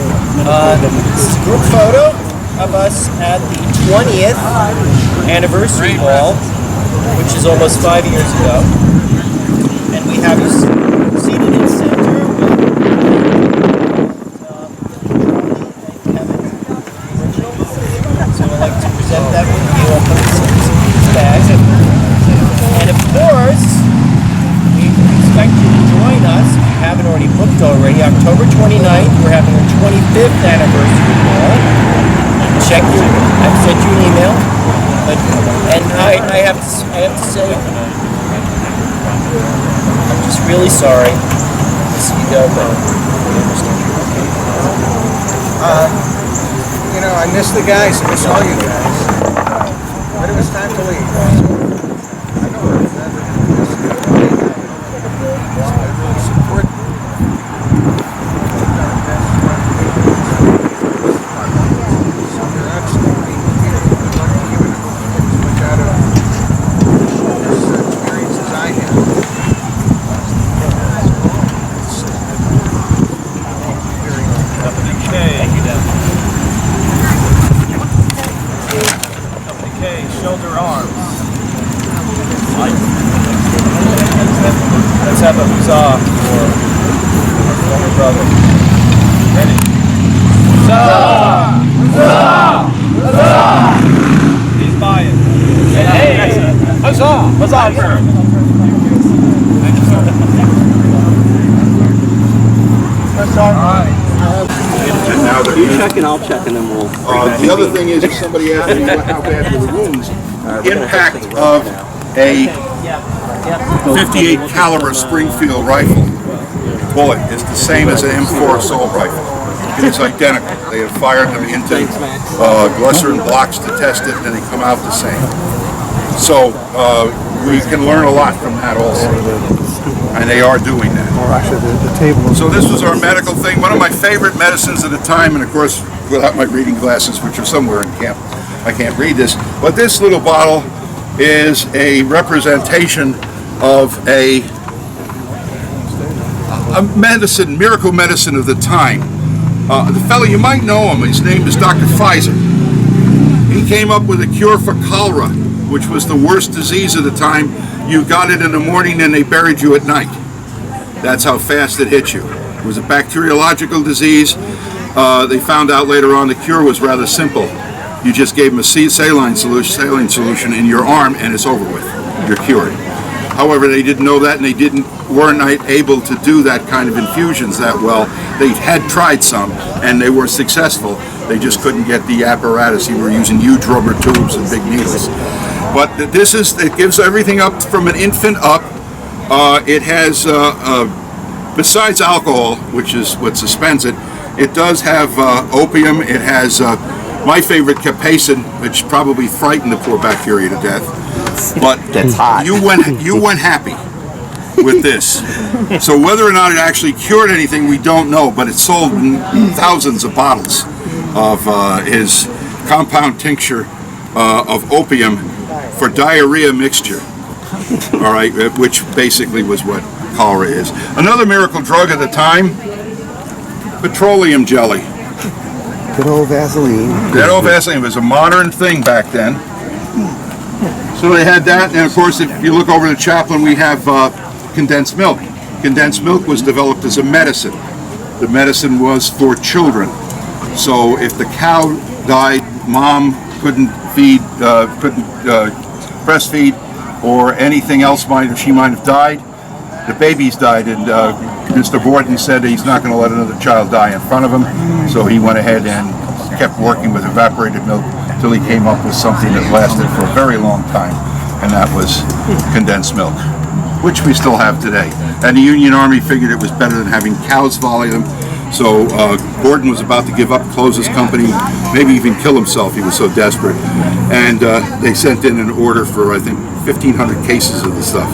This is a group photo of us at the 20th anniversary ball, which is almost 5 years ago. And we have you seated in center. So I'd like to present that with you. I'll put this in this bag. And of course, we expect you to join us, if you haven't already booked already, October 29th. We're having our 25th anniversary ball. Check your, I've sent you an email. And I have to say, I'm just really sorry to see you go, but we understand. You know, I miss the guys. I miss all you guys. But it was time to leave. I know it's never support. So they're absolutely giving as much out of this experience as I have. Company K. Thank you, Dan. Company K, shoulder arms. Let's have a huzzah for our former brother. Ready? Huzzah! Huzzah! Huzzah! Please buy it. Hey! Huzzah! Huzzah! Thank you, sir. You check and I'll check, and then we'll. The other thing is, if somebody asks me how bad were the wounds, impact of a 58 caliber Springfield rifle bullet is the same as an M4 assault rifle. It is identical. They have fired them into Glusser and blocks to test it, and they come out the same. So we can learn a lot from that also, and they are doing that. So this was our medical thing. One of my favorite medicines at the time, and of course, without my reading glasses, which are somewhere in camp, I can't read this. But this little bottle is a representation of a medicine, miracle medicine of the time. The fellow, you might know him. His name is Dr. Pfizer. He came up with a cure for cholera, which was the worst disease of the time. You got it in the morning and they buried you at night. That's how fast it hit you. It was a bacteriological disease. They found out later on the cure was rather simple. You just gave them a saline solution in your arm and it's over with. You're cured. However, they didn't know that, and they weren't able to do that kind of infusions that well. They had tried some and they were successful. They just couldn't get the apparatus. You were using huge rubber tubes and big needles. But it gives everything up from an infant up. It has, besides alcohol, which is what suspends it, It does have opium. It has my favorite capsaicin, which probably frightened the poor bacteria to death. But That's hot. you went happy with this. So whether or not it actually cured anything, we don't know. But it sold in thousands of bottles of his compound tincture of opium for diarrhea mixture. All right, which basically was what cholera is. Another miracle drug at the time, petroleum jelly. Good old Vaseline. That old Vaseline was a modern thing back then. So they had that, and of course, if you look over the chaplain, we have condensed milk. Condensed milk was developed as a medicine. The medicine was for children. So if the cow died, mom couldn't feed, breastfeed, or anything else she might have died, the babies died, and Mr. Borden said he's not going to let another child die in front of him, so he went ahead and kept working with evaporated milk till he came up with something that lasted for a very long time, and that was condensed milk, which we still have today. And the Union Army figured it was better than having cows volley them, so Borden was about to give up, close his company, maybe even kill himself, he was so desperate. And they sent in an order for, I think, 1,500 cases of the stuff,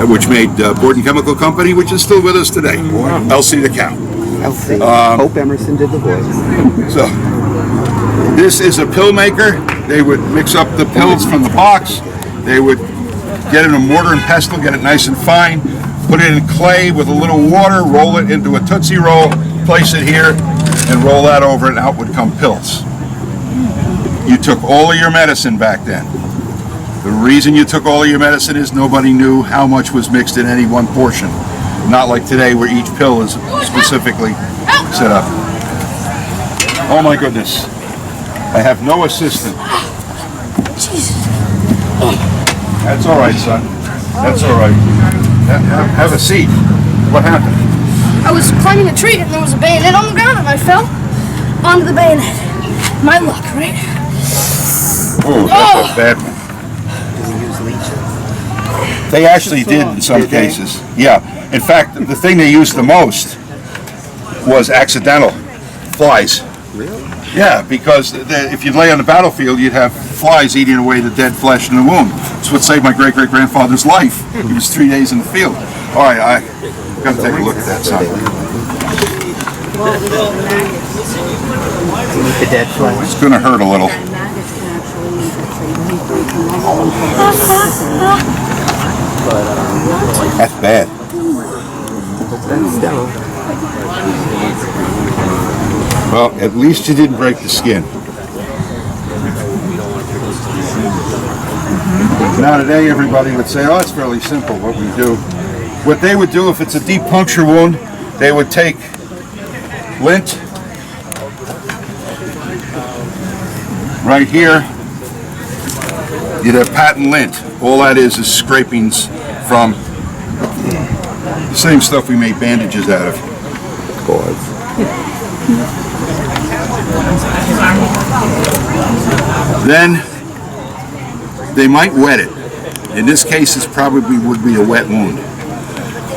which made Borden Chemical Company, which is still with us today, Elsie the cow. Elsie. Hope Emerson did the voice. So, this is a pill maker. They would mix up the pills from the box. They would get in a mortar and pestle, get it nice and fine, put it in clay with a little water, roll it into a Tootsie Roll, place it here, and roll that over, and out would come pills. You took all of your medicine back then. The reason you took all of your medicine is nobody knew how much was mixed in any one portion. Not like today where each pill is specifically set up. Oh my goodness. I have no assistant. That's all right, son. That's all right. Have a seat. What happened? I was climbing a tree and there was a bayonet on the ground and I fell onto the bayonet. My luck, right? Oh, that's a bad one. They actually did in some cases. Yeah. In fact, the thing they used the most was accidental flies. Really? Yeah, because if you'd lay on the battlefield, you'd have flies eating away the dead flesh in the wound. That's what saved my great-great-grandfather's life. He was 3 days in the field. All right, I got to take a look at that, son. The dead fly. It's going to hurt a little. That's bad. Well, at least you didn't break the skin. Now today everybody would say, oh, it's fairly simple what we do. What they would do if it's a deep puncture wound, they would take lint right here. You'd have patent lint. All that is scrapings from the same stuff we made bandages out of. Then they might wet it. In this case, it probably would be a wet wound.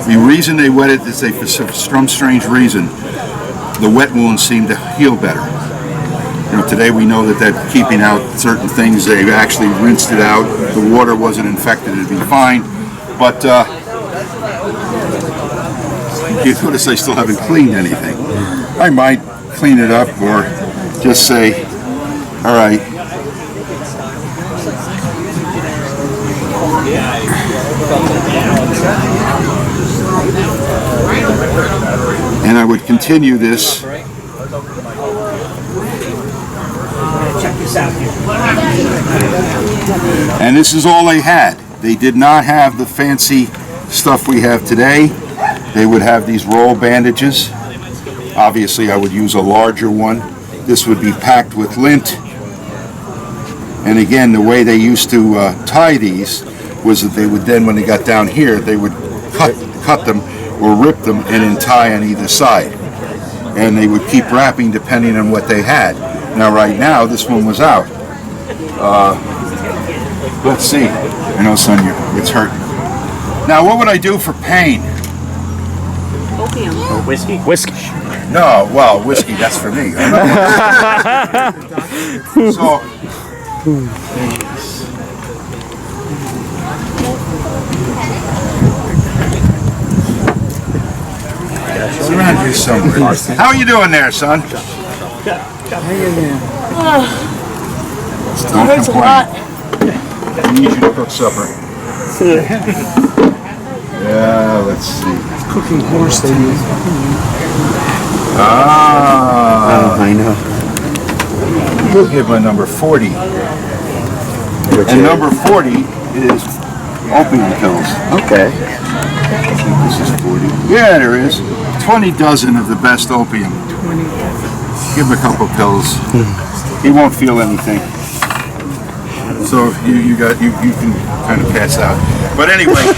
The reason they wet it is for some strange reason, the wet wounds seem to heal better. You know, today we know that keeping out certain things, they've actually rinsed it out. The water wasn't infected, it'd be fine. But you notice I still haven't cleaned anything. I might clean it up or just say, all right. And I would continue this. And this is all they had. They did not have the fancy stuff we have today. They would have these roll bandages. Obviously, I would use a larger one. This would be packed with lint. And again, the way they used to tie these was that they would then, when they got down here, they would cut them or rip them and then tie on either side. And they would keep wrapping depending on what they had. Now, right now, this one was out. Let's see. I know, son, it's hurting. Now, what would I do for pain? Opium. Whiskey? Whiskey. No, well, whiskey, that's for me. So, it's around here somewhere. How are you doing there, son? Don't hurts a complain. lot. I need you to cook supper. Yeah, let's see. Cooking horse they use. Ah. I know. We'll give my number 40. And number 40 is opium pills. Okay. I think this is 40. Yeah, there is. 20 dozen of the best opium. Give him a couple pills. He won't feel anything. So you can kind of pass out. But anyway,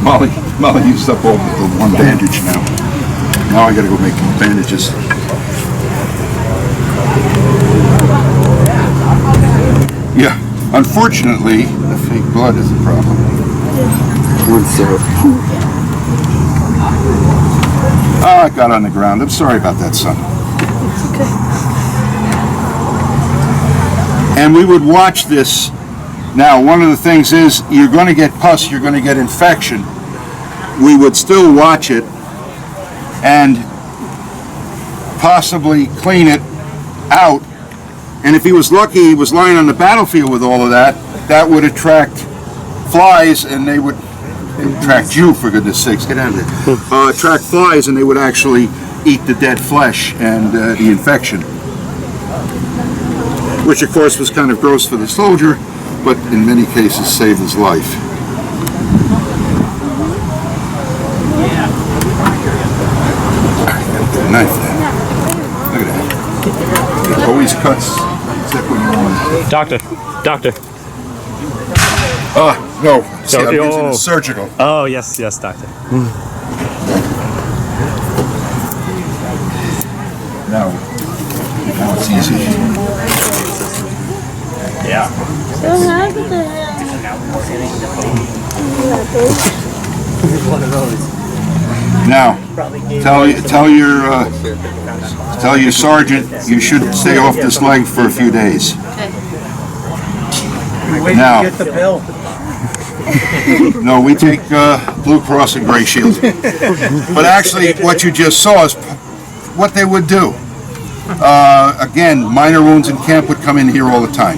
Molly used up all the one bandage now. Now I gotta go make more bandages. Yeah, unfortunately, the fake blood is a problem. Corn syrup. Oh, it got on the ground. I'm sorry about that, son. And we would watch this. Now, one of the things is you're going to get pus, you're going to get infection. We would still watch it and possibly clean it out. And if he was lucky, he was lying on the battlefield with all of that, that would attract flies, and they would attract you, for goodness sakes, get out of there. Attract flies, and they would actually eat the dead flesh and the infection. Which, of course, was kind of gross for the soldier, but in many cases saved his life. Knife there. Look at that. It always cuts except when you want. Doctor. No. See, I'm using a surgical. Oh, yes, doctor. Now it's easy. Yeah. Now, tell your sergeant you should stay off this leg for a few days. Now, Get the bill. no, we take Blue Cross and Gray Shield. But actually, what you just saw is what they would do. Again, minor wounds in camp would come in here all the time.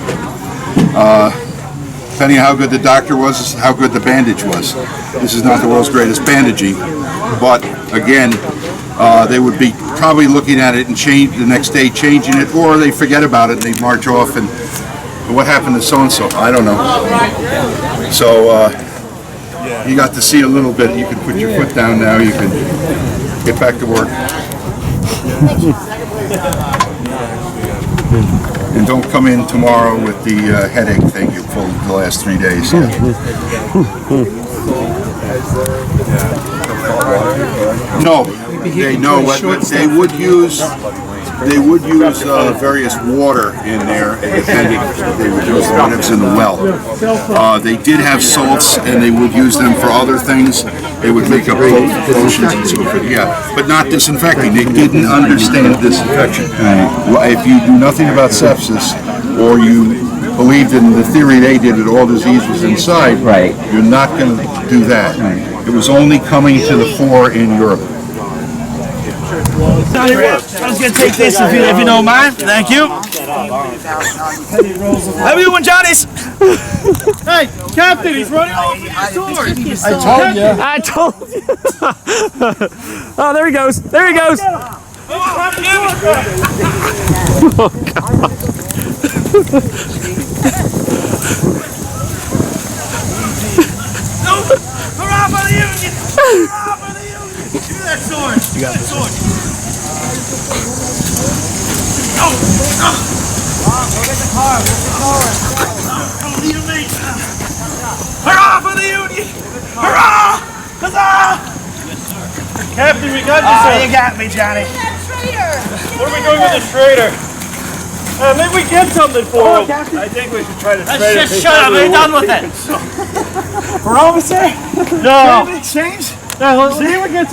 Depending on how good the doctor was, is how good the bandage was. This is not the world's greatest bandaging, but again, they would be probably looking at it and the next day changing it, or they forget about it and they march off and what happened to so-and-so? I don't know. So you got to see a little bit. You can put your foot down now. You can get back to work. And don't come in tomorrow with the headache thing you pulled the last 3 days. No, they know what they would use. They would use various water in there, depending. They would use the one that was in the well. They did have salts, and they would use them for other things. They would make up potions and so forth. Yeah, but not disinfecting. They didn't understand disinfection. If you do nothing about sepsis, or you believed in the theory they did that all disease was inside, right, you're not going to do that. It was only coming to the fore in Europe. I was going to take this if you don't mind. Thank you. How you doing, Johnny's? Hey, Captain, he's running over your sword. I told you. Oh, there he goes. There he goes. Oh, God. Hurrah for the Union! Hurrah for the Union! Give me that sword! You got that sword! Go! Go! Go get the car! Get the car! What do you mean? Hurrah for the Union! Hurrah! Huzzah! Captain, we got you, sir. You got me, Johnny. What are we doing with this traitor? Maybe we get something for him. I think we should try to trade him. Just shut up. Are you done with it? For officer? No. Exchange? let's see if we get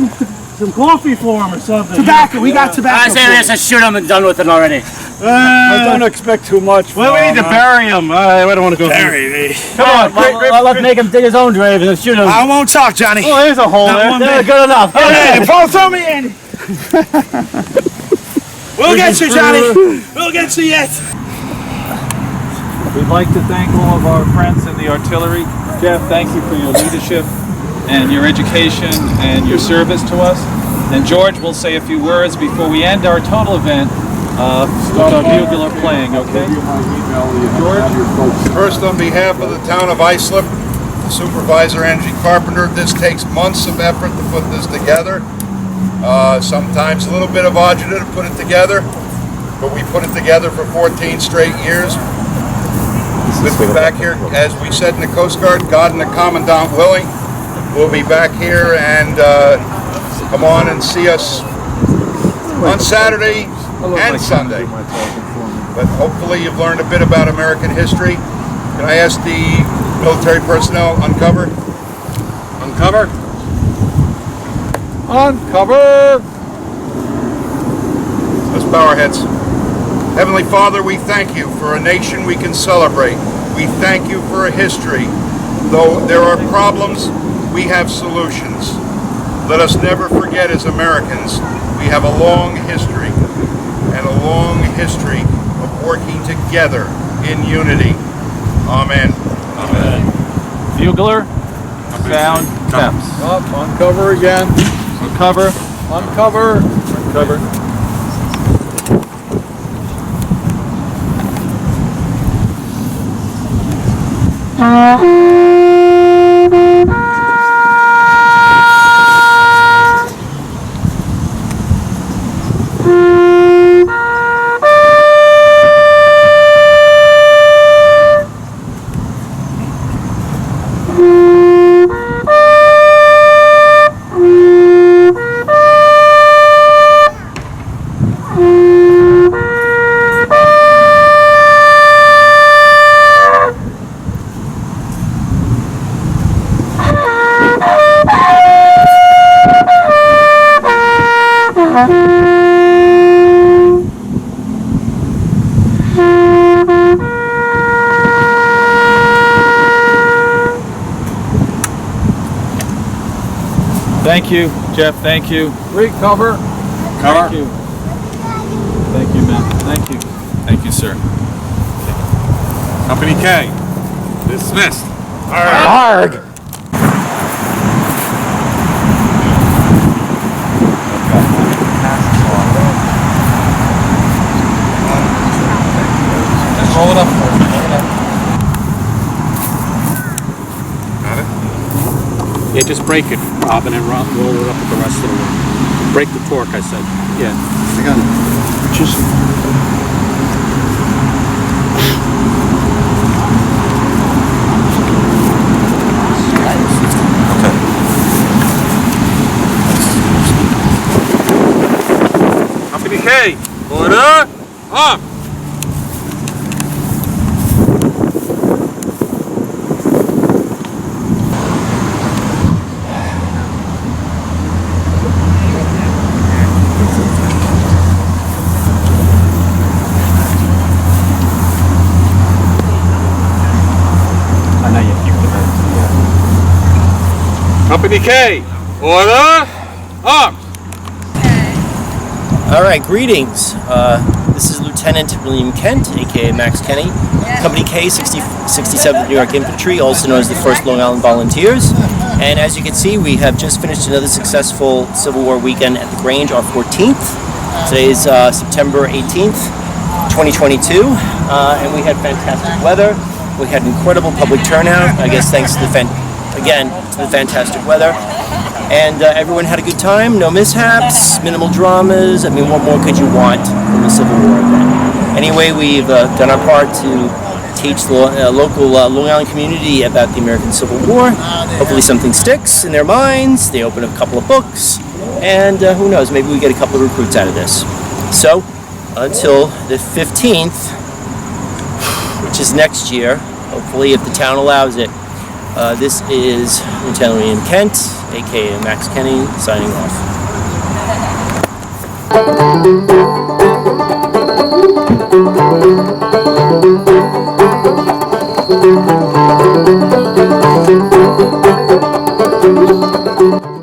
some coffee for him or something. Tobacco, we got tobacco. I say let's just shoot him and done with it already. I don't expect too much. Well, we need to bury him. I don't want to go. Bury me. Come on, let's make him dig his own grave and let's shoot him. I won't talk, Johnny. Oh, there's a hole there. Yeah, good enough. Hey, throw me in. We'll get you, Johnny. We'll get you yet. We'd like to thank all of our friends in the artillery. Jeff, thank you for your leadership and your education and your service to us. And George will say a few words before we end our total event. Start our bugler playing, okay? George, first on behalf of the town of Islip, Supervisor Angie Carpenter, this takes months of effort to put this together. Sometimes a little bit of agita to put it together, but we put it together for 14 straight years. We'll be back here, as we said in the Coast Guard, God and the Commandant willing. We'll be back here and come on and see us on Saturday and Sunday. But hopefully you've learned a bit about American history. Can I ask the military personnel uncover? Uncover? Uncover! Let's bow our heads. Heavenly Father, we thank you for a nation we can celebrate. We thank you for a history. Though there are problems, we have solutions. Let us never forget as Americans, we have a long history and a long history of working together in unity. Amen. Amen. Bugler, sound, temps. Up, uncover again. Uncover, uncover, uncover. Thank you, Jeff. Thank you. Recover. Thank you. Thank you, man. Thank you. Thank you, sir. Company K, dismissed. Arg! Roll it up. Got it? Yeah, just break it, Rob, and then roll it up with the rest of the room. Break the torque, I said. Yeah. I got it. Just. Company K, order up. Company K, order up. All right, greetings. This is Lieutenant William Kent, aka Max Kenny, Company K, 67th New York Infantry, also known as the 1st Long Island Volunteers. And as you can see, we have just finished another successful Civil War weekend at the Grange, our 14th. Today is September 18th, 2022, and we had fantastic weather. We had incredible public turnout, I guess thanks to the fantastic weather. And everyone had a good time, no mishaps, minimal dramas. I mean, what more could you want from a Civil War event? Anyway, we've done our part to teach the local Long Island community about the American Civil War. Hopefully something sticks in their minds. They open a couple of books, and who knows, maybe we get a couple of recruits out of this. So, until the 15th, which is next year, hopefully if the town allows it, This is Lieutenant William Kent, aka Max Kenny, signing off.